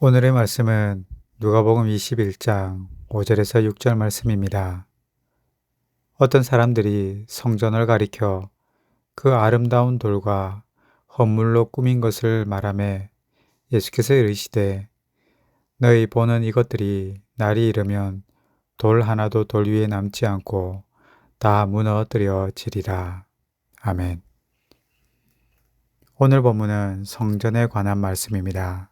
오늘의 말씀은 누가복음 21장 5절에서 6절 말씀입니다. 어떤 사람들이 성전을 가리켜 그 아름다운 돌과 헌물로 꾸민 것을 말하매 예수께서 이르시되 너희 보는 이것들이 날이 이르면 돌 하나도 돌 위에 남지 않고 다 무너뜨려지리라. 아멘. 오늘 본문은 성전에 관한 말씀입니다.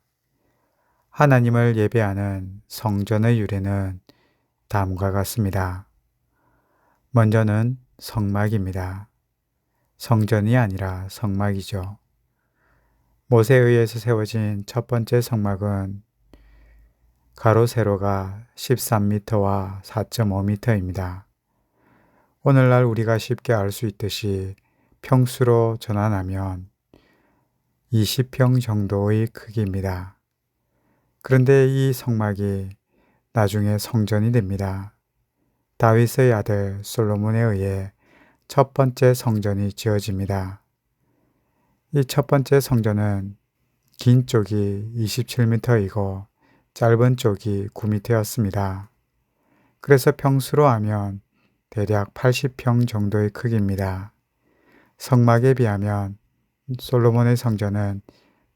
하나님을 예배하는 성전의 유래는 다음과 같습니다. 먼저는 성막입니다. 성전이 아니라 성막이죠. 모세에 의해서 세워진 첫 번째 성막은 가로 세로가 13m와 4.5m입니다. 오늘날 우리가 쉽게 알 수 있듯이 평수로 전환하면 20평 정도의 크기입니다. 그런데 이 성막이 나중에 성전이 됩니다. 다윗의 아들 솔로몬에 의해 첫 번째 성전이 지어집니다. 이 첫 번째 성전은 긴 쪽이 27m이고 짧은 쪽이 9m였습니다. 그래서 평수로 하면 대략 80평 정도의 크기입니다. 성막에 비하면 솔로몬의 성전은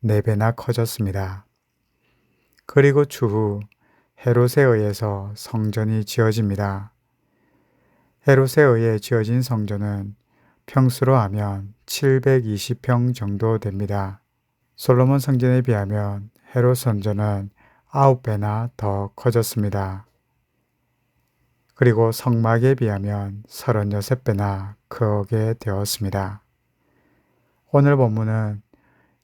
4배나 커졌습니다. 그리고 추후 헤롯에 의해서 성전이 지어집니다. 헤롯에 의해 지어진 성전은 평수로 하면 720평 정도 됩니다. 솔로몬 성전에 비하면 헤롯 성전은 9배나 더 커졌습니다. 그리고 성막에 비하면 36배나 크게 되었습니다. 오늘 본문은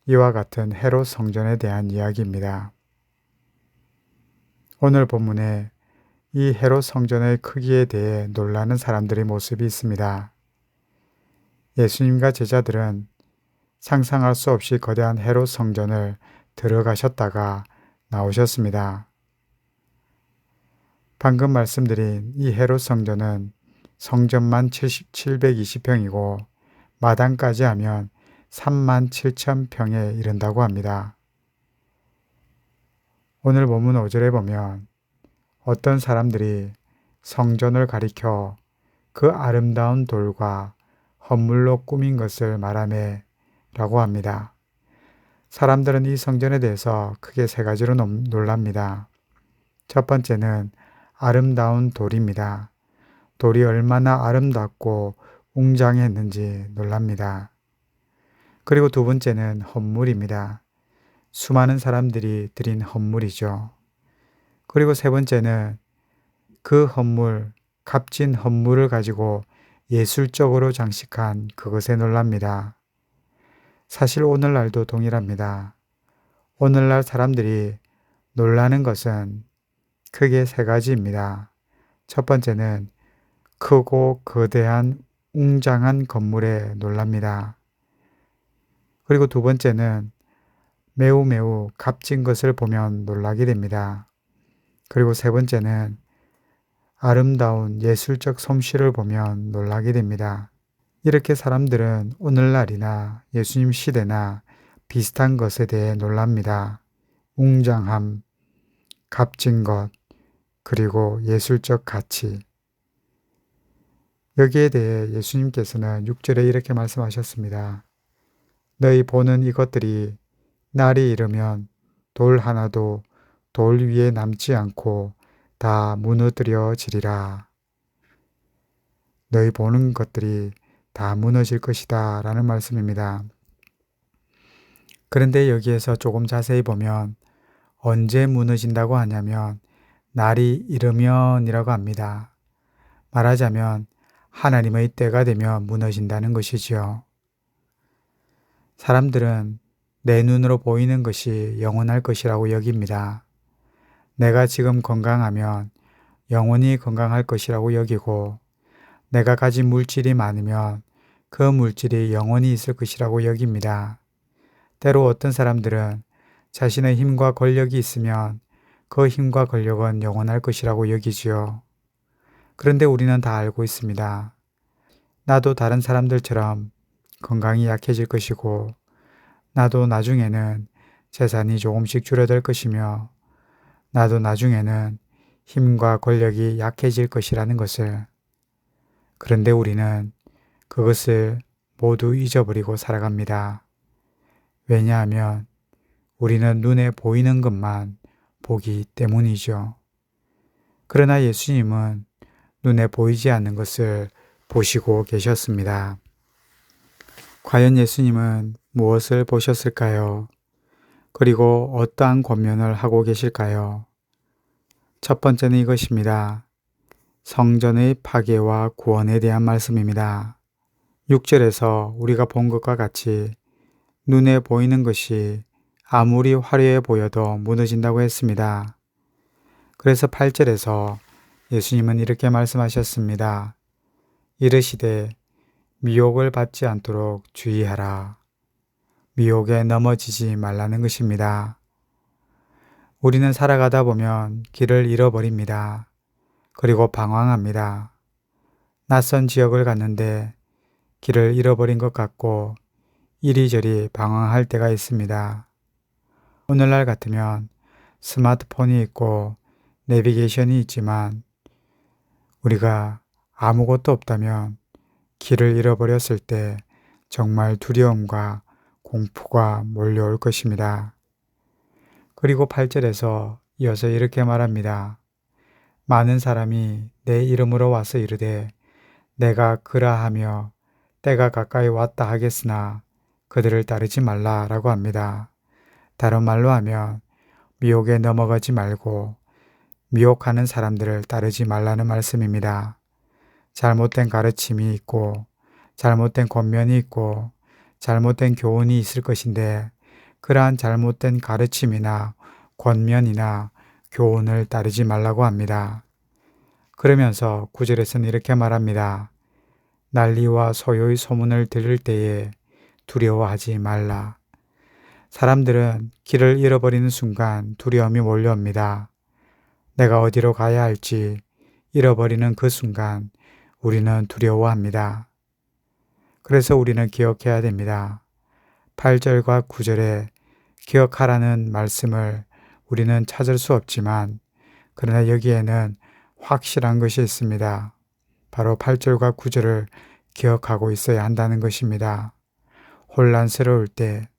이와 같은 헤롯 성전에 대한 이야기입니다. 오늘 본문에 이 헤롯 성전의 크기에 대해 놀라는 사람들의 모습이 있습니다. 예수님과 제자들은 상상할 수 없이 거대한 헤롯 성전을 들어가셨다가 나오셨습니다. 방금 말씀드린 이 헤롯 성전은 성전만 720평이고 마당까지 하면 37,000평에 이른다고 합니다. 오늘 본문 5절에 보면 어떤 사람들이 성전을 가리켜 그 아름다운 돌과 헌물로 꾸민 것을 말하매 라고 합니다. 사람들은 이 성전에 대해서 크게 3가지로 놀랍니다. 첫 번째는 아름다운 돌입니다. 돌이 얼마나 아름답고 웅장했는지 놀랍니다. 그리고 두 번째는 헌물입니다. 수많은 사람들이 드린 헌물이죠. 그리고 세 번째는 그 헌물, 값진 헌물을 가지고 예술적으로 장식한 그것에 놀랍니다. 사실 오늘날도 동일합니다. 오늘날 사람들이 놀라는 것은 크게 3가지입니다. 첫 번째는 크고 거대한 웅장한 건물에 놀랍니다. 그리고 두 번째는 매우 값진 것을 보면 놀라게 됩니다. 그리고 세 번째는 아름다운 예술적 솜씨를 보면 놀라게 됩니다. 이렇게 사람들은 오늘날이나 예수님 시대나 비슷한 것에 대해 놀랍니다. 웅장함, 값진 것, 그리고 예술적 가치. 여기에 대해 예수님께서는 6절에 이렇게 말씀하셨습니다. 너희 보는 이것들이 날이 이르면 돌 하나도 돌 위에 남지 않고 다 무너뜨려지리라. 너희 보는 것들이 다 무너질 것이다 라는 말씀입니다. 그런데 여기에서 조금 자세히 보면 언제 무너진다고 하냐면 날이 이르면이라고 합니다. 말하자면 하나님의 때가 되면 무너진다는 것이지요. 사람들은 내 눈으로 보이는 것이 영원할 것이라고 여깁니다. 내가 지금 건강하면 영원히 건강할 것이라고 여기고 내가 가진 물질이 많으면 그 물질이 영원히 있을 것이라고 여깁니다. 때로 어떤 사람들은 자신의 힘과 권력이 있으면 그 힘과 권력은 영원할 것이라고 여기지요. 그런데 우리는 다 알고 있습니다. 나도 다른 사람들처럼 건강이 약해질 것이고 나도 나중에는 재산이 조금씩 줄어들 것이며 나도 나중에는 힘과 권력이 약해질 것이라는 것을. 그런데 우리는 그것을 모두 잊어버리고 살아갑니다. 왜냐하면 우리는 눈에 보이는 것만 보기 때문이죠. 그러나 예수님은 눈에 보이지 않는 것을 보시고 계셨습니다. 과연 예수님은 무엇을 보셨을까요? 그리고 어떠한 권면을 하고 계실까요? 첫 번째는 이것입니다. 성전의 파괴와 구원에 대한 말씀입니다. 6절에서 우리가 본 것과 같이 눈에 보이는 것이 아무리 화려해 보여도 무너진다고 했습니다. 그래서 8절에서 예수님은 이렇게 말씀하셨습니다. 이르시되 미혹을 받지 않도록 주의하라. 미혹에 넘어지지 말라는 것입니다. 우리는 살아가다 보면 길을 잃어버립니다. 그리고 방황합니다. 낯선 지역을 갔는데 길을 잃어버린 것 같고 이리저리 방황할 때가 있습니다. 오늘날 같으면 스마트폰이 있고 내비게이션이 있지만 우리가 아무것도 없다면 길을 잃어버렸을 때 정말 두려움과 공포가 몰려올 것입니다. 그리고 8절에서 이어서 이렇게 말합니다. 많은 사람이 내 이름으로 와서 이르되 내가 그라하며 때가 가까이 왔다 하겠으나 그들을 따르지 말라라고 합니다. 다른 말로 하면 미혹에 넘어가지 말고 미혹하는 사람들을 따르지 말라는 말씀입니다. 잘못된 가르침이 있고 잘못된 권면이 있고 잘못된 교훈이 있을 것인데 그러한 잘못된 가르침이나 권면이나 교훈을 따르지 말라고 합니다. 그러면서 9절에서는 이렇게 말합니다. 난리와 소요의 소문을 들을 때에 두려워하지 말라. 사람들은 길을 잃어버리는 순간 두려움이 몰려옵니다. 내가 어디로 가야 할지 잃어버리는 그 순간 우리는 두려워합니다. 그래서 우리는 기억해야 됩니다. 8절과 9절에 기억하라는 말씀을 우리는 찾을 수 없지만 그러나 여기에는 확실한 것이 있습니다. 바로 8절과 9절을 기억하고 있어야 한다는 것입니다. 혼란스러울 때,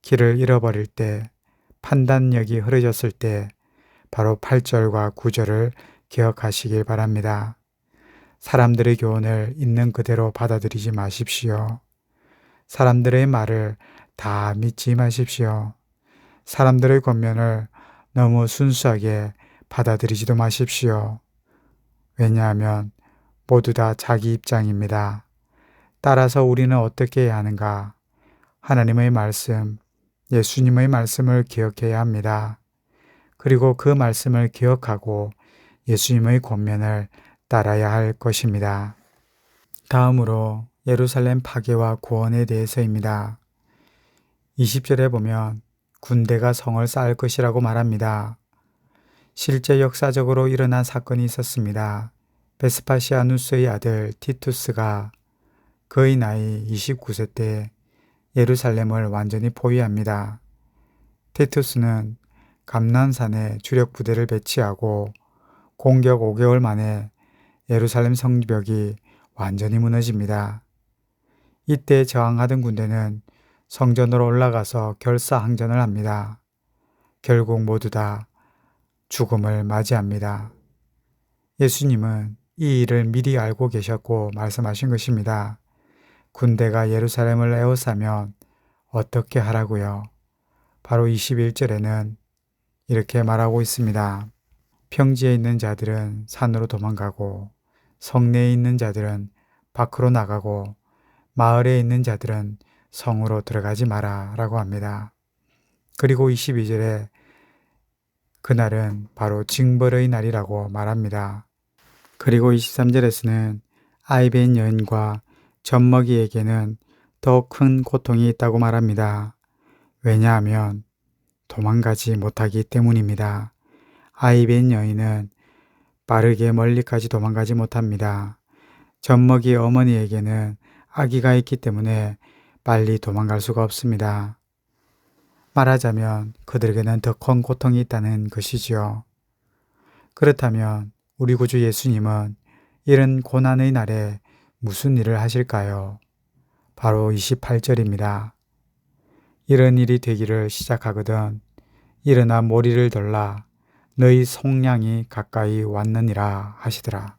길을 잃어버릴 때, 판단력이 흐려졌을 때 바로 8절과 9절을 기억하시길 바랍니다. 사람들의 교훈을 있는 그대로 받아들이지 마십시오. 사람들의 말을 다 믿지 마십시오. 사람들의 권면을 너무 순수하게 받아들이지도 마십시오. 왜냐하면 모두 다 자기 입장입니다. 따라서 우리는 어떻게 해야 하는가? 하나님의 말씀, 예수님의 말씀을 기억해야 합니다. 그리고 그 말씀을 기억하고 예수님의 권면을 따라야 할 것입니다. 다음으로 예루살렘 파괴와 구원에 대해서입니다. 20절에 보면 군대가 성을 쌓을 것이라고 말합니다. 실제 역사적으로 일어난 사건이 있었습니다. 베스파시아누스의 아들 티투스가 그의 나이 29세 때 예루살렘을 완전히 포위합니다. 티투스는 감난산에 주력 부대를 배치하고 공격 5개월 만에 예루살렘 성벽이 완전히 무너집니다. 이때 저항하던 군대는 성전으로 올라가서 결사항전을 합니다. 결국 모두 다 죽음을 맞이합니다. 예수님은 이 일을 미리 알고 계셨고 말씀하신 것입니다. 군대가 예루살렘을 에워싸면 어떻게 하라고요? 바로 21절에는 이렇게 말하고 있습니다. 평지에 있는 자들은 산으로 도망가고 성내에 있는 자들은 밖으로 나가고 마을에 있는 자들은 성으로 들어가지 마라 라고 합니다. 그리고 22절에 그날은 바로 징벌의 날이라고 말합니다. 그리고 23절에서는 아이벤 여인과 젖먹이에게는 더 큰 고통이 있다고 말합니다. 왜냐하면 도망가지 못하기 때문입니다. 아이벤 여인은 빠르게 멀리까지 도망가지 못합니다. 젖먹이 어머니에게는 아기가 있기 때문에 빨리 도망갈 수가 없습니다. 말하자면 그들에게는 더 큰 고통이 있다는 것이지요. 그렇다면 우리 구주 예수님은 이런 고난의 날에 무슨 일을 하실까요? 바로 28절입니다. 이런 일이 되기를 시작하거든 일어나 머리를 들라 너희 속량이 가까이 왔느니라 하시더라.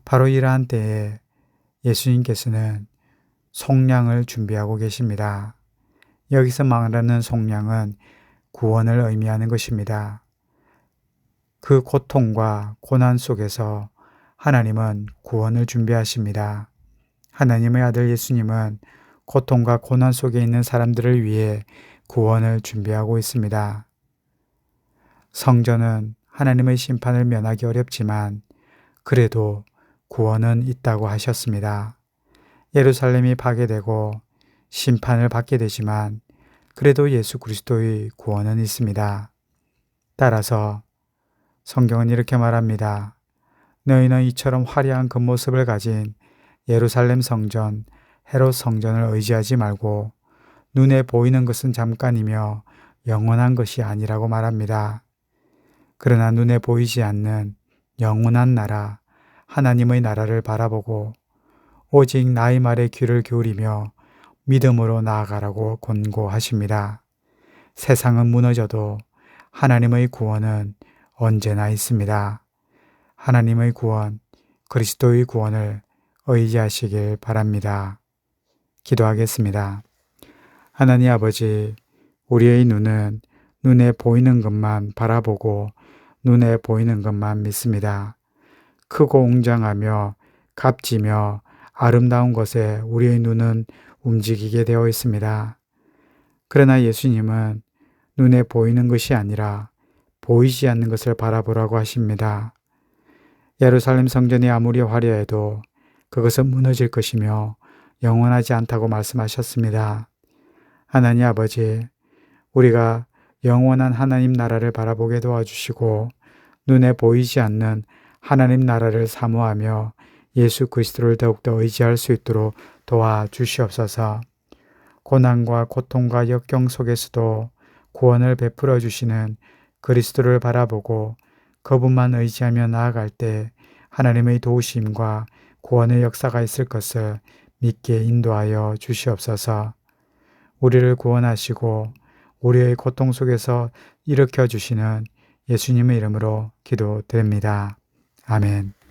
바로 이러한 때에 예수님께서는 속량을 준비하고 계십니다. 여기서 말하는 속량은 구원을 의미하는 것입니다. 그 고통과 고난 속에서 하나님은 구원을 준비하십니다. 하나님의 아들 예수님은 고통과 고난 속에 있는 사람들을 위해 구원을 준비하고 있습니다. 성전은 하나님의 심판을 면하기 어렵지만 그래도 구원은 있다고 하셨습니다. 예루살렘이 파괴되고 심판을 받게 되지만 그래도 예수 그리스도의 구원은 있습니다. 따라서 성경은 이렇게 말합니다. 너희는 이처럼 화려한 겉모습을 가진 예루살렘 성전, 헤롯 성전을 의지하지 말고 눈에 보이는 것은 잠깐이며 영원한 것이 아니라고 말합니다. 그러나 눈에 보이지 않는 영원한 나라, 하나님의 나라를 바라보고 오직 나의 말에 귀를 기울이며 믿음으로 나아가라고 권고하십니다. 세상은 무너져도 하나님의 구원은 언제나 있습니다. 하나님의 구원, 그리스도의 구원을 의지하시길 바랍니다. 기도하겠습니다. 하나님 아버지, 우리의 눈은 눈에 보이는 것만 바라보고 눈에 보이는 것만 믿습니다. 크고 웅장하며 값지며 아름다운 것에 우리의 눈은 움직이게 되어 있습니다. 그러나 예수님은 눈에 보이는 것이 아니라 보이지 않는 것을 바라보라고 하십니다. 예루살렘 성전이 아무리 화려해도 그것은 무너질 것이며 영원하지 않다고 말씀하셨습니다. 하나님 아버지, 우리가 영원한 하나님 나라를 바라보게 도와주시고 눈에 보이지 않는 하나님 나라를 사모하며 예수 그리스도를 더욱더 의지할 수 있도록 도와주시옵소서. 고난과 고통과 역경 속에서도 구원을 베풀어 주시는 그리스도를 바라보고 그분만 의지하며 나아갈 때 하나님의 도우심과 구원의 역사가 있을 것을 믿게 인도하여 주시옵소서. 우리를 구원하시고 우리의 고통 속에서 일으켜 주시는 예수님의 이름으로 기도드립니다. 아멘.